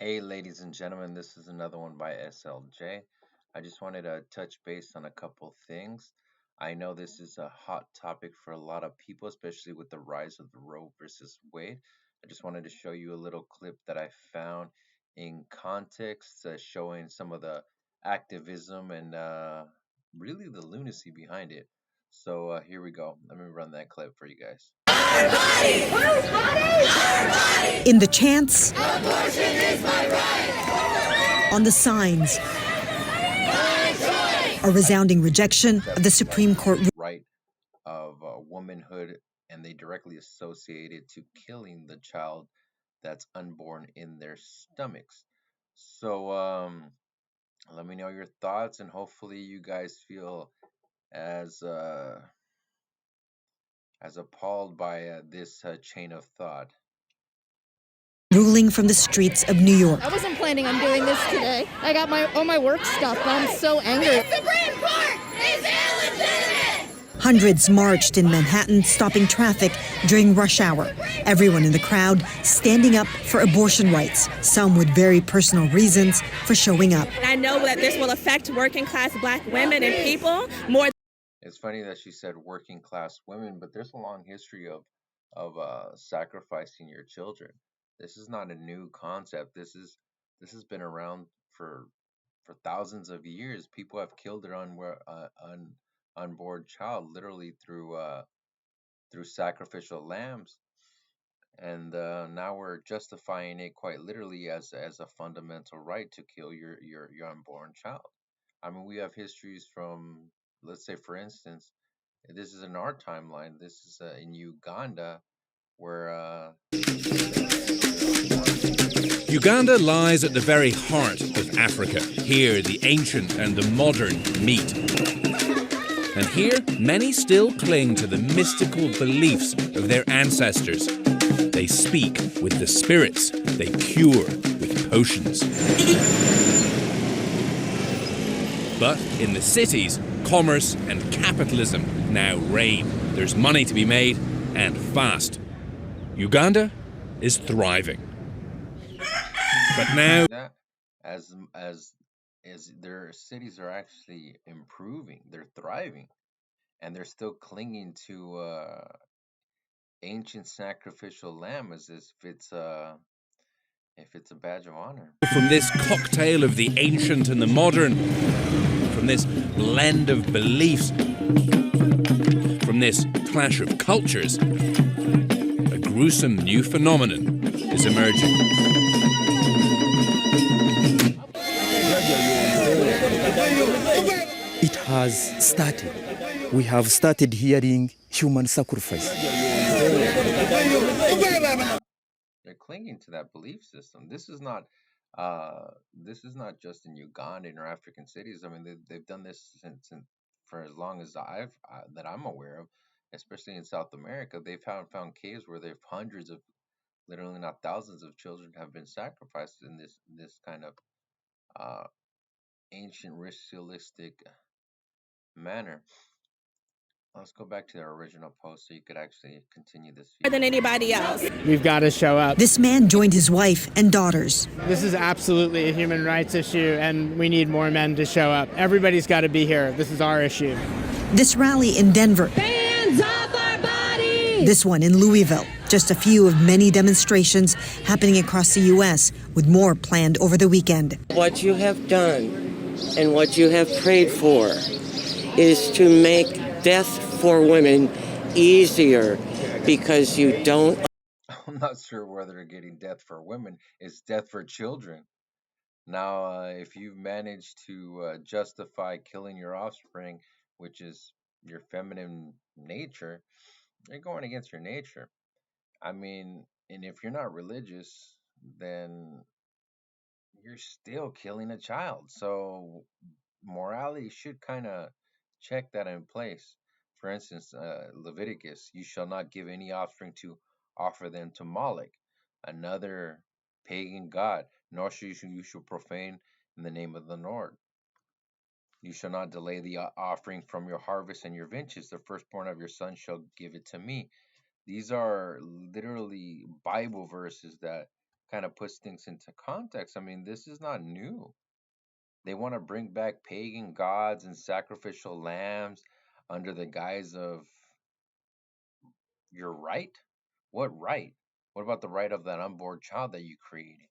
Hey, ladies and gentlemen, this is another one by SLJ. I just wanted to touch base on a couple things. I know this is a hot topic for a lot of people, especially with the rise of the Roe versus Wade. I just wanted to show you a little clip that I found in context, showing some of the activism and really the lunacy behind it. So here we go. Let me run that clip for you guys. In the chants, abortion is my right. on the signs, a resounding rejection of the Supreme Court. Right of womanhood, and they directly associate it to killing the child that's unborn in their stomachs. So let me know your thoughts, and hopefully you guys feel as appalled by this chain of thought. Ruling from the streets of New York. I wasn't planning on doing this today. I got all my work stuff, but I'm so angry. The Supreme Court is illegitimate! Hundreds marched in Manhattan, stopping traffic during rush hour. Everyone in the crowd standing up for abortion rights, some with very personal reasons for showing up. I know that this will affect working class Black women and people more. It's funny that she said working class women, but there's a long history of sacrificing your children. This is not a new concept. This has been around for thousands of years. People have killed their unborn child literally through sacrificial lambs, and now we're justifying it quite literally as a fundamental right to kill your unborn child. I mean, we have histories from, let's say, for instance, this is in our timeline. This is in Uganda, where Uganda lies at the very heart of Africa. Here, the ancient and the modern meet. And here, many still cling to the mystical beliefs of their ancestors. They speak with the spirits, they cure with potions. But in the cities, commerce and capitalism now reign. There's money to be made, and fast. Uganda is thriving. But now, that as their cities are actually improving, they're thriving, and they're still clinging to ancient sacrificial lamb as if it's a badge of honor. from this cocktail of the ancient and the modern, from this blend of beliefs, from this clash of cultures, a gruesome new phenomenon is emerging. It has started. We have started hearing human sacrifice. They're clinging to that belief system. This is not just in Ugandan or African cities. I mean, they've done this since for as long as that I'm aware of, especially in South America. They've found caves where they've hundreds of, literally not thousands of children have been sacrificed in this kind of uh, ancient ritualistic manner. Let's go back to their original post so you could actually continue this More than anybody else. We've got to show up. This man joined his wife and daughters. This is absolutely a human rights issue, and we need more men to show up. Everybody's got to be here. This is our issue. This rally in Denver. Hands off our bodies! This one in Louisville. Just a few of many demonstrations happening across the U.S., with more planned over the weekend. What you have done and what you have prayed for is to make death for women easier because you don't. I'm not sure whether they're getting death for women. It's death for children. Now, if you've managed to justify killing your offspring, which is your feminine nature, you're going against your nature. I mean, and if you're not religious, then you're still killing a child. So morality should kind of check that in place. For instance, Leviticus, you shall not give any offspring to offer them to Moloch, another pagan god, nor you shall profane in the name of the Lord. You shall not delay the offering from your harvest and your vintage. The firstborn of your son shall give it to me. These are literally Bible verses that kind of puts things into context. I mean, this is not new. They want to bring back pagan gods and sacrificial lambs under the guise of your right. What right? What about the right of that unborn child that you created?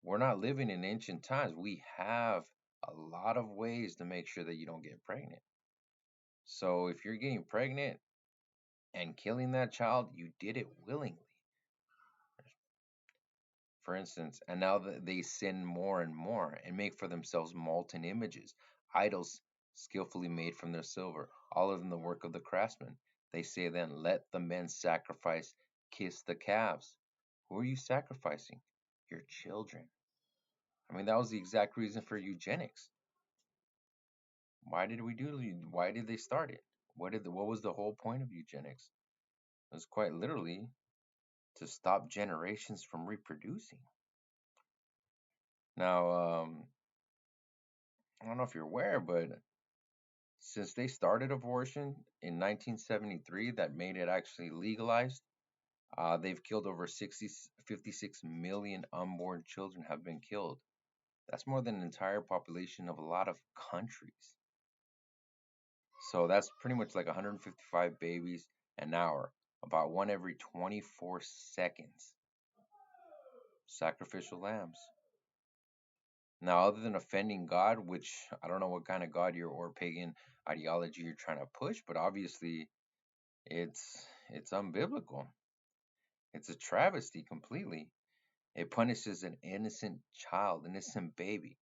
We're not living in ancient times. We have a lot of ways to make sure that you don't get pregnant. So if you're getting pregnant and killing that child, you did it willingly. For instance, and now that they sin more and more and make for themselves molten images, idols skillfully made from their silver, all of them the work of the craftsman. They say then, let the men sacrifice, kiss the calves. Who are you sacrificing? Your children. I mean, that was the exact reason for eugenics. Why did we do? Why did they start it? What was the whole point of eugenics? It was quite literally to stop generations from reproducing. Now, I don't know if you're aware, but since they started abortion in 1973, that made it actually legalized, they've killed over 56 million unborn children have been killed. That's more than an entire population of a lot of countries. So that's pretty much like 155 babies an hour, about one every 24 seconds. Sacrificial lambs. Now, other than offending God, which I don't know what kind of God or pagan ideology you're trying to push, but obviously it's unbiblical. It's a travesty completely. It punishes an innocent child, innocent baby.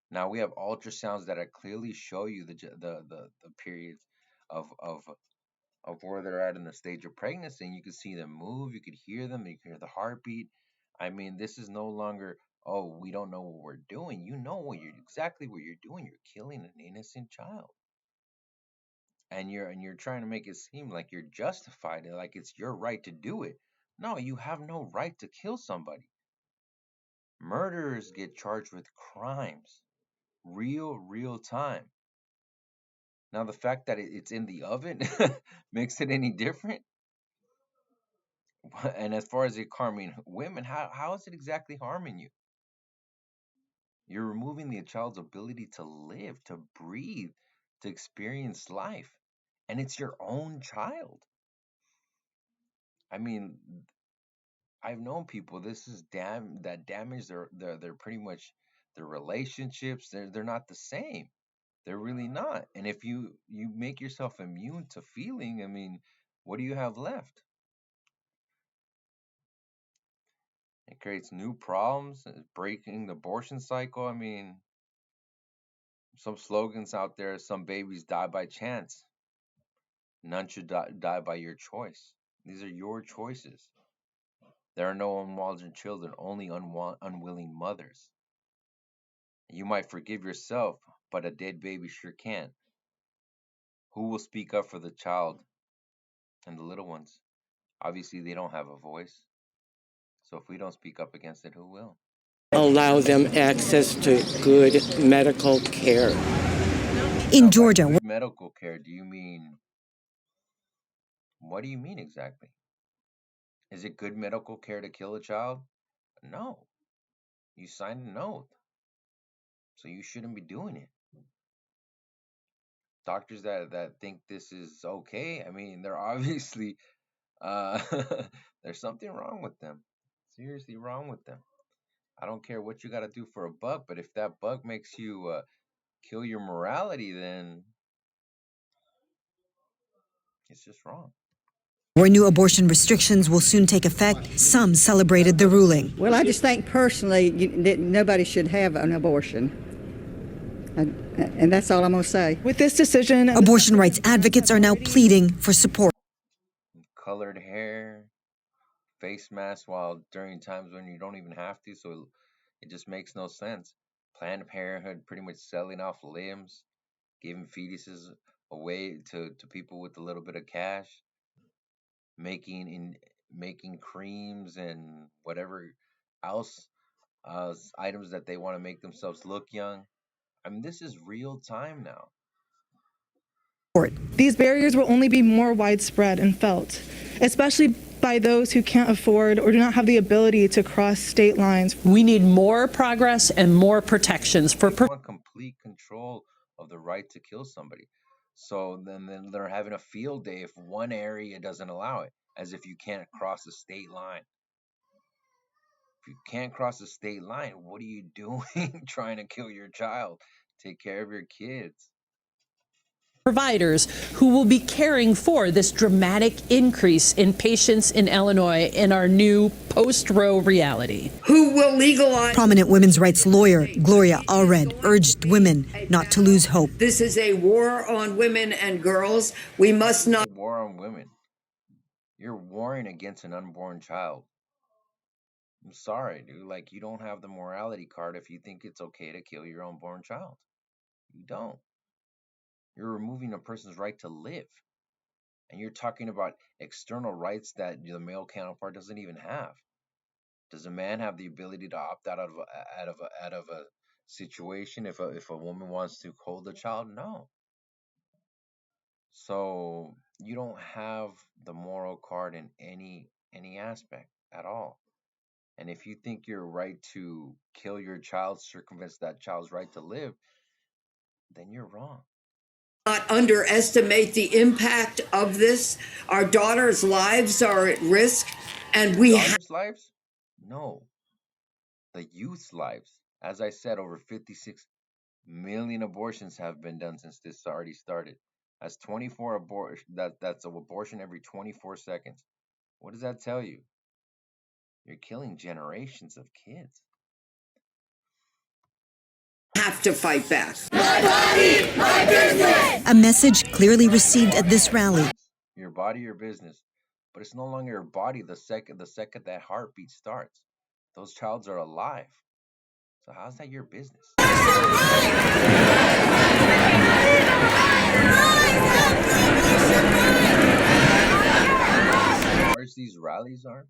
Now we have ultrasounds that clearly show you the periods of where they're at in the stage of pregnancy, and you can see them move, you could hear them, you can hear the heartbeat. I mean, this is no longer, oh, we don't know what we're doing. You know exactly what you're doing. You're killing an innocent child. And you're trying to make it seem like you're justified, like it's your right to do it. No, you have no right to kill somebody. Murderers get charged with crimes, real time. Now the fact that it's in the oven makes it any different. And as far as it harming women, how is it exactly harming you? You're removing the child's ability to live, to breathe, to experience life, and it's your own child. I mean, I've known people. This is that damage their pretty much their relationships. They're not the same. They're really not. And if you make yourself immune to feeling, I mean, what do you have left? It creates new problems, breaking the abortion cycle. I mean, some slogans out there: some babies die by chance. None should die by your choice. These are your choices. There are no unwanted children, only unwilling mothers. You might forgive yourself, but a dead baby sure can't. Who will speak up for the child and the little ones? Obviously, they don't have a voice. So if we don't speak up against it, who will? Allow them access to good medical care. In Georgia, Good medical care, do you mean, what do you mean exactly? Is it good medical care to kill a child? No. You signed an oath. So you shouldn't be doing it. Doctors that think this is okay, I mean, they're obviously uh there's something wrong with them. Seriously wrong with them. I don't care what you got to do for a buck, but if that buck makes you kill your morality, then it's just wrong. where new abortion restrictions will soon take effect, some celebrated the ruling. Well, I just think personally that nobody should have an abortion. And that's all I'm going to say. With this decision, Abortion rights advocates are now pleading for support. Colored hair, face masks while during times when you don't even have to, so it just makes no sense. Planned Parenthood pretty much selling off limbs, giving fetuses away to people with a little bit of cash, making creams and whatever else items that they want to make themselves look young. I mean, this is real time now. these barriers will only be more widespread and felt, especially by those who can't afford or do not have the ability to cross state lines. We need more progress and more protections for want complete control of the right to kill somebody. So then they're having a field day if one area doesn't allow it, as if you can't cross a state line. If you can't cross a state line, what are you doing trying to kill your child? Take care of your kids. providers who will be caring for this dramatic increase in patients in Illinois in our new post-Roe reality. Who will legalize? Prominent women's rights lawyer Gloria Allred urged women not to lose hope. This is a war on women and girls. We must not. War on women. You're warring against an unborn child. I'm sorry, dude. Like, you don't have the morality card if you think it's okay to kill your unborn child. You don't. You're removing a person's right to live. And you're talking about external rights that the male counterpart doesn't even have. Does a man have the ability to opt out of a situation if a woman wants to hold the child? No. So you don't have the moral card in any aspect at all. And if you think your right to kill your child circumvents that child's right to live, then you're wrong. Not underestimate the impact of this. Our daughters' lives are at risk, and we have lives? No. The youth's lives. As I said, over 56 million abortions have been done since this already started. That's 24 abortion. That's an abortion every 24 seconds. What does that tell you? You're killing generations of kids. Have to fight back. My body, my business. A message clearly received at this rally. Your body, your business. But it's no longer your body the second that heartbeat starts. Those childs are alive. So how's that your business? As large these rallies are,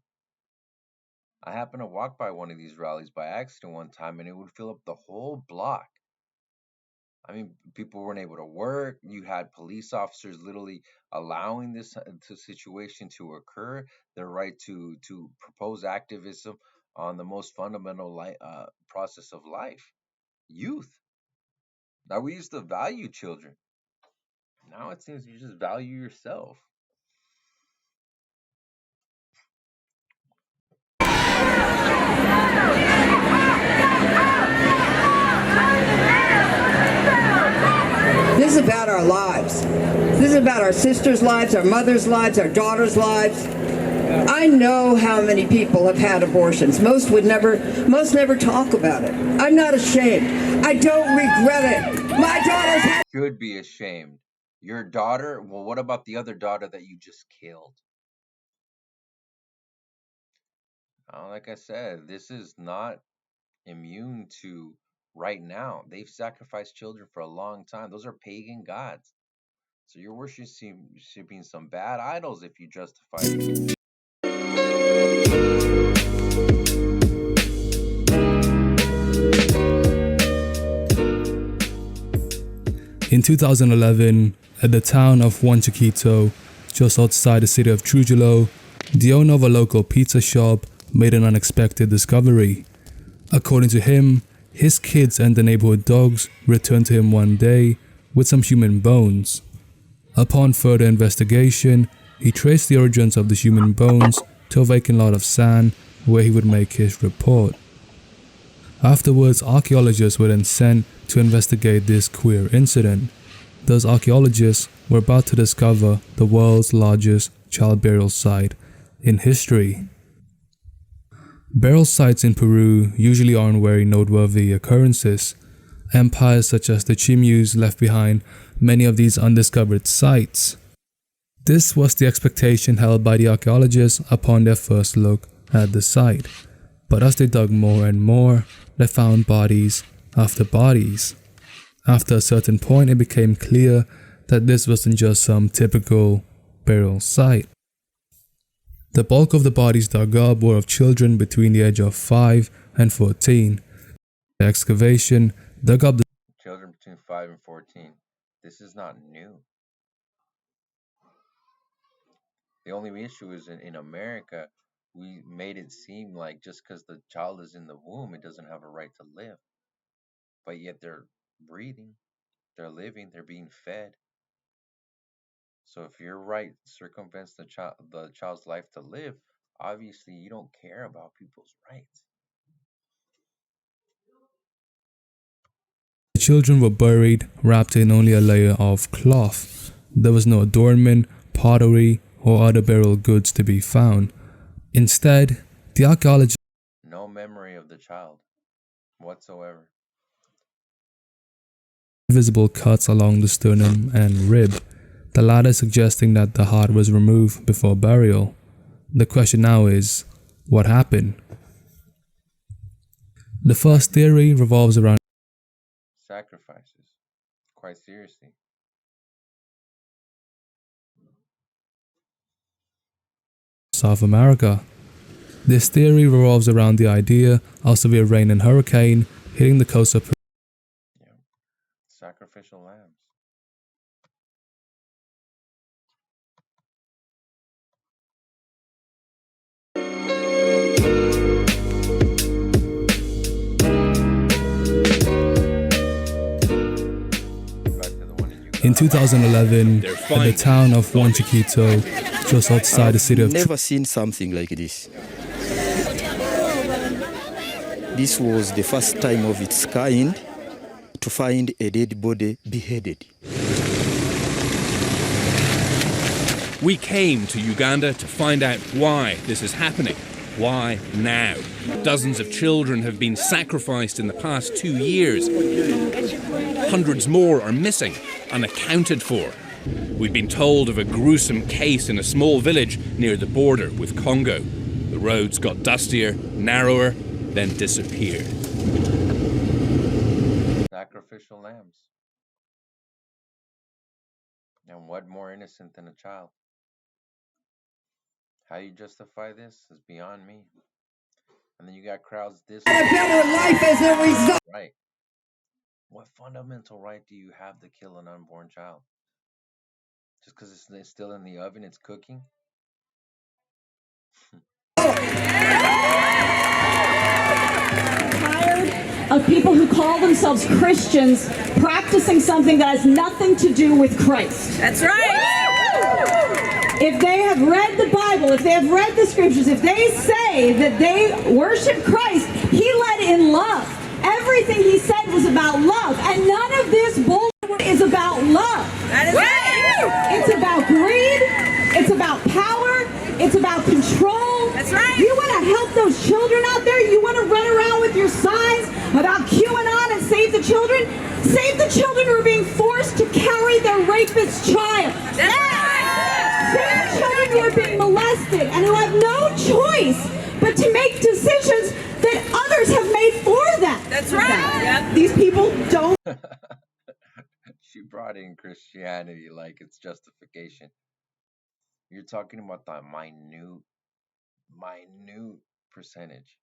I happened to walk by one of these rallies by accident one time, and it would fill up the whole block. I mean, people weren't able to work. You had police officers literally allowing this situation to occur. Their right to propose activism on the most fundamental process of life, youth. Now, we used to value children. Now it seems you just value yourself. This is about our lives. This is about our sisters' lives, our mothers' lives, our daughters' lives. I know how many people have had abortions. Most never talk about it. I'm not ashamed. I don't regret it. My daughters had. Should be ashamed. Your daughter? Well, what about the other daughter that you just killed? Like I said, this is not immune to right now. They've sacrificed children for a long time. Those are pagan gods. So you're worshiping some bad idols if you justify it. In 2011, at the town of Juan Chiquito, just outside the city of Trujillo, the owner of a local pizza shop made an unexpected discovery. According to him, his kids and the neighborhood dogs returned to him one day with some human bones. Upon further investigation, he traced the origins of the human bones to a vacant lot of sand where he would make his report. Afterwards, archaeologists were then sent to investigate this queer incident. Those archaeologists were about to discover the world's largest child burial site in history. Burial sites in Peru usually aren't very noteworthy occurrences. Empires such as the Chimus left behind many of these undiscovered sites. This was the expectation held by the archaeologists upon their first look at the site. But as they dug more and more, they found bodies after bodies. After a certain point, it became clear that this wasn't just some typical burial site. The bulk of the bodies dug up were of children between the age of 5 and 14. The excavation dug up the children between 5 and 14. This is not new. The only issue is in America, we made it seem like just because the child is in the womb, it doesn't have a right to live. But yet they're breathing, they're living, they're being fed. So if your right circumvents the child's life to live, obviously you don't care about people's rights. The children were buried, wrapped in only a layer of cloth. There was no adornment, pottery, or other burial goods to be found. Instead, the archaeologists No memory of the child whatsoever. visible cuts along the sternum and rib, the latter suggesting that the heart was removed before burial. The question now is, what happened? The first theory revolves around Sacrifices, quite seriously. South America. This theory revolves around the idea of severe rain and hurricane hitting the coast of Sacrificial lambs. In 2011, at the town of Juan Chiquito, just outside the city of I've never seen something like this. This was the first time of its kind to find a dead body beheaded. We came to Uganda to find out why this is happening. Why now? Dozens of children have been sacrificed in the past 2 years. Hundreds more are missing, unaccounted for. We've been told of a gruesome case in a small village near the border with Congo. The roads got dustier, narrower, then disappeared. Sacrificial lambs. And what more innocent than a child? How you justify this is beyond me. And then you got crowds this A better life as a result. Right. What fundamental right do you have to kill an unborn child? Just because it's still in the oven, it's cooking? Tired of people who call themselves Christians practicing something that has nothing to do with Christ. That's right. If they have read the Bible, if they have read the scriptures, if they say that they worship Christ, he led in love. Everything he said was about love, and none of this bullshit is about love. That is right. It's about greed. It's about power. It's about control. That's right. You want to help those children out there? You want to run around with your signs about QAnon and save the children? Save the children who are being forced to carry their rapist child. That's right. Save the children who are being molested and who have no choice but to make decisions that others have made for them. That's right. Yep. These people don't. She brought in Christianity like it's justification. You're talking about that minute percentage.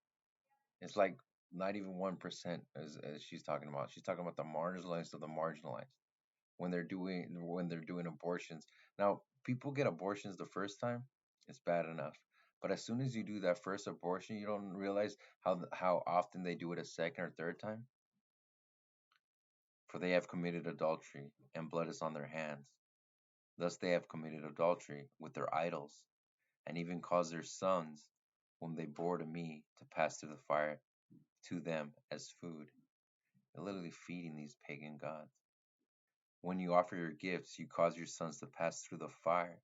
It's like not even 1% as she's talking about. She's talking about the marginalized of the marginalized when they're doing abortions. Now, people get abortions the first time, it's bad enough. But as soon as you do that first abortion, you don't realize how often they do it a second or third time. For they have committed adultery, and blood is on their hands. Thus they have committed adultery with their idols, and even caused their sons, whom they bore to me, to pass through the fire to them as food. They're literally feeding these pagan gods. When you offer your gifts, you cause your sons to pass through the fire.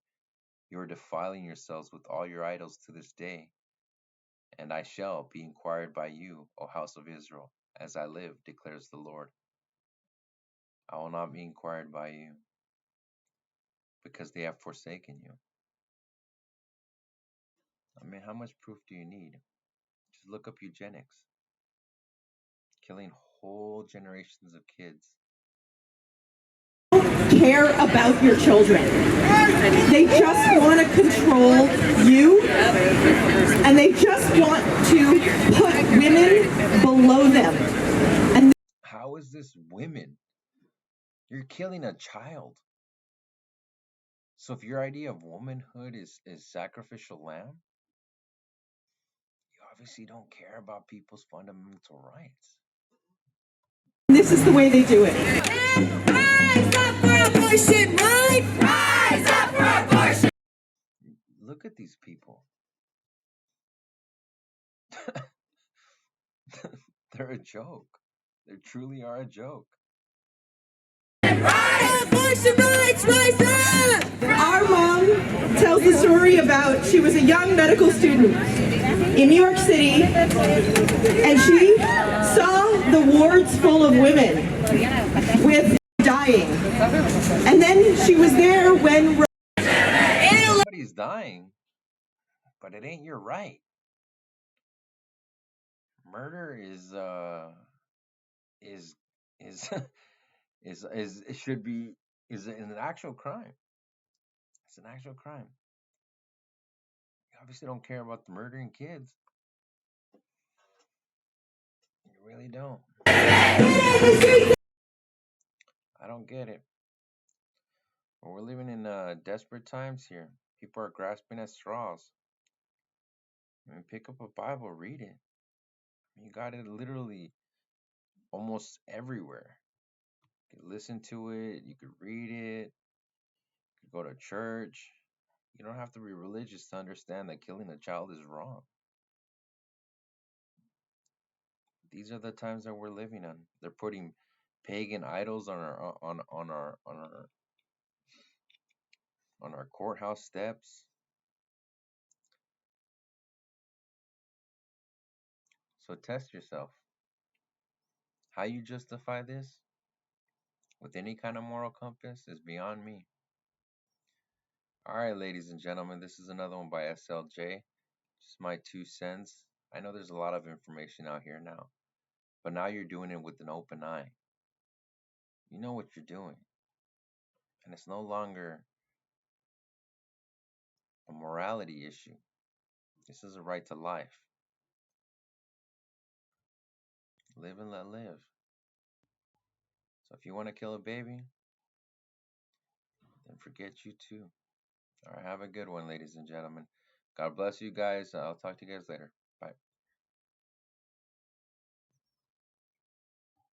You are defiling yourselves with all your idols to this day. And I shall be inquired by you, O house of Israel, as I live, declares the Lord. I will not be inquired by you, because they have forsaken you. I mean, how much proof do you need? Just look up eugenics. Killing whole generations of kids. Care about your children. They just want to control you, and they just want to put women below them. And how is this women? You're killing a child. So if your idea of womanhood is sacrificial lamb, you obviously don't care about people's fundamental rights. This is the way they do it. Rise up for abortion, right? Rise up for abortion. Look at these people. They're a joke. They truly are a joke. Abortion rights, rise up! Our mom tells the story about she was a young medical student in New York City, and she saw the wards full of women with dying. And then she was there when Everybody's dying, but it ain't your right. Murder is it should be is an actual crime. It's an actual crime. You obviously don't care about the murdering kids. You really don't. I don't get it. Well, we're living in desperate times here. People are grasping at straws. I mean, pick up a Bible, read it. You got it literally almost everywhere. You could listen to it. You could read it. You could go to church. You don't have to be religious to understand that killing a child is wrong. These are the times that we're living in. They're putting pagan idols on our courthouse steps. So test yourself. How you justify this with any kind of moral compass is beyond me. All right, ladies and gentlemen, this is another one by SLJ. Just my 2 cents. I know there's a lot of information out here now, but now you're doing it with an open eye. You know what you're doing. And it's no longer a morality issue. This is a right to life. Live and let live. So if you want to kill a baby, then forget you too. All right, have a good one, ladies and gentlemen. God bless you guys. I'll talk to you guys later. Bye.